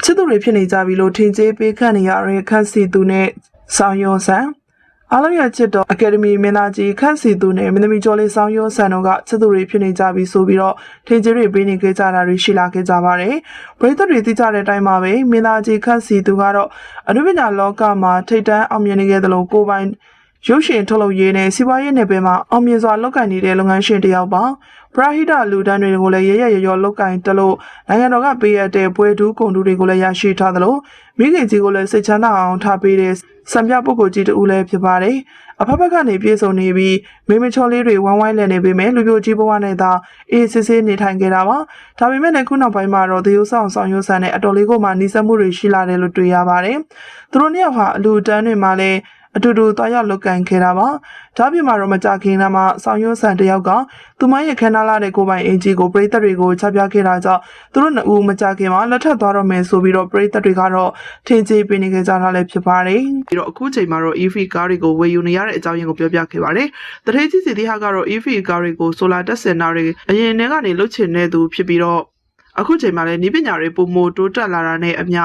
ချစ်သူတွေဖြစ်နေကြပြီလို့ထင်ကြေးပေးခန့်နေရတဲ့ခန့်စီသူနဲ့ဆောင်းယောဆန်အားလုံးရဲ့ချစ်တော်အကယ်ဒမီမင်းသားကြီးခန့်စီသူနဲ့မင်းသမီးကျော်လေးဆောင်းယောဆန်တို့ကချစ်သူတွေဖြစ်နေကြပြီဆိုပြီးတော့ထင်ကြေးတွေပေးနေကြတာတွေရှိလာခဲ့ကြပါတယ်ပရိသတ်တွေသိကြတဲ့အတိုင်းမှာပဲမင်းသားကြီးခန့်စီသူကတော့အနုပညာလောကမှာထိတ်တန်းအောင်မြင်နေခဲ့တယ်လို့ကိုပိုင်ရုပ်ရှင်ထုတ်လုပ်ရေးနဲ့စီးပွားရေးနယ်ပယ်မှာအောင်မြင်စွာလုပ်ကိုင်နေတဲ့လုပ်ငန်းရှင်တစ်ယောက်ပါပရာဟိတလူတန်းတွေကိုလည်းရရရလုပ်ကိုင်တလို့နိုင်ငံတော်ကပေးရတဲ့ပွဲတူးကုန်တူတွေကိုလည်းရရှိထားသလိုမိခင်ကြီးကိုလည်းစိတ်ချမ်းသာအောင်ထားပေးတဲ့စံပြပုဂ္ဂိုလ်ကြီးတူလည်းဖြစ်ပါတယ်အဖက်ဖက်ကနေပြေဆုံးနေပြီးမိမချော်လေးတွေဝမ်းဝိုင်းလည်နေပေမဲ့လူမျိုးကြီးဘဝနဲ့သာအေးစစ်စစ်နေထိုင်ခဲ့တာပါဒါပေမဲ့လည်းခုနောက်ပိုင်းမှာတော့သေယိုးဆောင်ဆောင်ရွက်ဆန်နဲ့အတော်လေးကိုမှနှီးစပ်မှုတွေရှိလာတယ်လို့တွေ့ရပါတယ်သူတို့နှစ်ယောက်ဟာအလူတန်းတွေမှာလည်းအတူတူတွားရောက်လုပ်ကိုင်ခဲ့တာပါဒါပြင်မှာတော့မကြခင်နာမှာဆောင်ရွက်ဆန်တယောက်ကသူမရဲ့ခန္ဓာလာတဲ့ကိုပိုင်အင်ဂျီကိုပရိသတ်တွေကိုချပြခဲ့တာကြောင့်သူတို့နှစ်ဦးမကြခင်မှာလက်ထပ်သွားတော့မယ်ဆိုပြီးတော့ပရိသတ်တွေကတော့ထင်ကြေးပေးနေကြတာလည်းဖြစ်ပါတယ်ပြီးတော့အခုချိန်မှာတော့ EV ကားတွေကိုဝယ်ယူနေရတဲ့အကြောင်းရင်းကိုပြောပြခဲ့ပါတယ်တထေးကြီးစီတီဟာကတော့ EV ကားတွေကိုဆိုလာတက်စင်နာတွေအရင်ထဲကနေလုတ်ချင်တဲ့သူဖြစ်ပြီးတော့အခုချိန်မှာလည်းဤပညာတွေပုံမိုတိုးတက်လာတာနဲ့အမျှ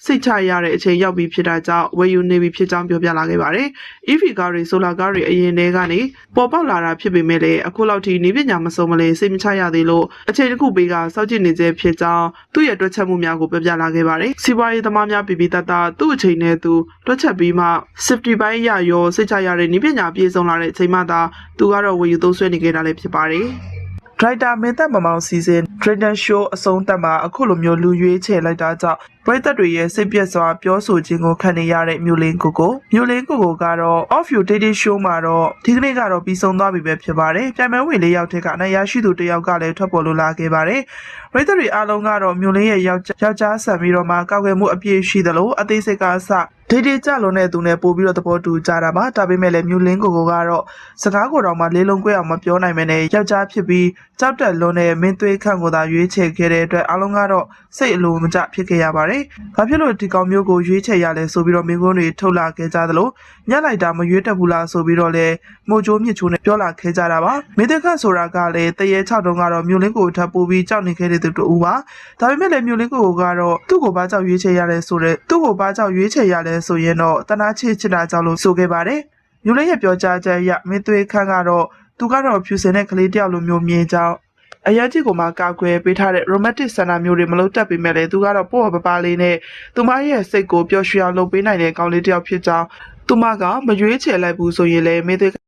စိတ်ချရတဲ့အချိန်ရောက်ပြီးဖြစ်တာကြောင့်ဝယ်ယူနေပြီဖြစ်ကြောင်းပြောပြလာခဲ့ပါတယ်။ EV ကားတွေဆိုလာကားတွေအရင်တည်းကနေပေါ်ပေါက်လာတာဖြစ်ပေမဲ့လည်းအခုလောက်ထိဤပညာမစုံမလဲစိတ်မချရသေးလို့အချိန်တစ်ခုပေးကစောင့်ကြည့်နေသေးဖြစ်ကြောင်းသူ့ရဲ့တွက်ချက်မှုများကိုပြောပြလာခဲ့ပါတယ်။စီးပွားရေးသမားများပြည်တတ်တာသူ့အချိန်နဲ့သူတွက်ချက်ပြီးမှ safety ဘိုင်းရရောစိတ်ချရတဲ့ဤပညာပြည့်စုံလာတဲ့အချိန်မှသာသူကတော့ဝယ်ယူသုံးစွဲနေခဲ့တာလည်းဖြစ်ပါတယ်။ ဒရိုက်တာမင်းသက်မမောင်စီစဉ် Trader Show အဆုံးသတ်မှာအခုလိုမျိုးလူရွေးချယ်လိုက်တာကြောင့်ပရိသတ်တွေရဲ့စိတ်ပြည့်စွာပြောဆိုခြင်းကိုခံနေရတဲ့မျိုးလင်းကိုကတော့ Off You Daily Show မှာတော့ဒီကနေ့ကတော့ပြီးဆုံးသွားပြီပဲဖြစ်ပါတယ်။ပြန်မဲ့ဝင်လေးယောက်ထက်ကအနိုင်ရရှိသူတစ်ယောက်ကလည်းထွက်ပေါ်လို့လာခဲ့ပါတယ်။ပရိသတ်တွေအားလုံးကတော့မျိုးလင်းရဲ့ယောက်ျားဆန်ပြီးတော့မှကောက်ွယ်မှုအပြည့်ရှိသလိုအသေးစိတ်ကအစဒေဒီကြလုံးတဲ့သူနဲ့ပို့ပြီးတော့သဘောတူကြတာပါဒါပေမဲ့လည်းမျိုးလင်းကိုကတော့စကားကိုတော့မှလေးလုံးကွဲအောင်မပြောနိုင်မနဲ့ယောက်ျားဖြစ်ပြီးကြောက်တက်လွန်းတဲ့မင်းသွေးခန့်ကိုသာရွေးချယ်ခဲ့တဲ့အတွက်အားလုံးကတော့စိတ်အလိုမကျဖြစ်ခဲ့ရပါတယ်ဘာဖြစ်လို့ဒီကောင်မျိုးကိုရွေးချယ်ရလဲဆိုပြီးတော့မင်းကွန်းတွေထုတ်လာခဲ့ကြသလိုညက်လိုက်တာမရွေးတတ်ဘူးလားဆိုပြီးတော့လည်းမို့ချိုးမြစ်ချိုးနဲ့ပြောလာခဲ့ကြတာပါမင်းသွေးခန့်ဆိုတာကလည်းတရေ6တုံးကတော့မျိုးလင်းကိုထပ်ပို့ပြီးကြောက်နေခဲ့တဲ့သူတူပါဒါပေမဲ့လည်းမျိုးလင်းကိုကတော့သူ့ကိုဘာကြောက်ရွေးချယ်ရလဲဆိုတဲ့သူ့ကိုဘာကြောက်ရွေးချယ်ရလဲဆိုရင်တော့တနာချစ်တာကြောင့်လို့ဆိုခဲ့ပါတယ်မျိုးလင်းရဲ့ပြောကြားချက်အရမင်းသွေးခန့်ကတော့သူကတော့ဖြူစင်တဲ့ကလေးတယောက်လိုမျိုးမြင်ကြောင်းအရာကြီးကိုမှကာကွယ်ပေးထားတဲ့ romantic ဆန္ဒမျိုးတွေမလုပ်တတ်ပေမဲ့လည်းသူကတော့ပေါ့ပပလေးနဲ့သူမရဲ့စိတ်ကိုပျော်ရွှင်အောင်လုပ်ပေးနိုင်တဲ့ကောင်းလေးတယောက်ဖြစ်ကြောင်းသူမကမရွေးချယ်လိုက်ဘူးဆိုရင်လည်းမင်းသွေး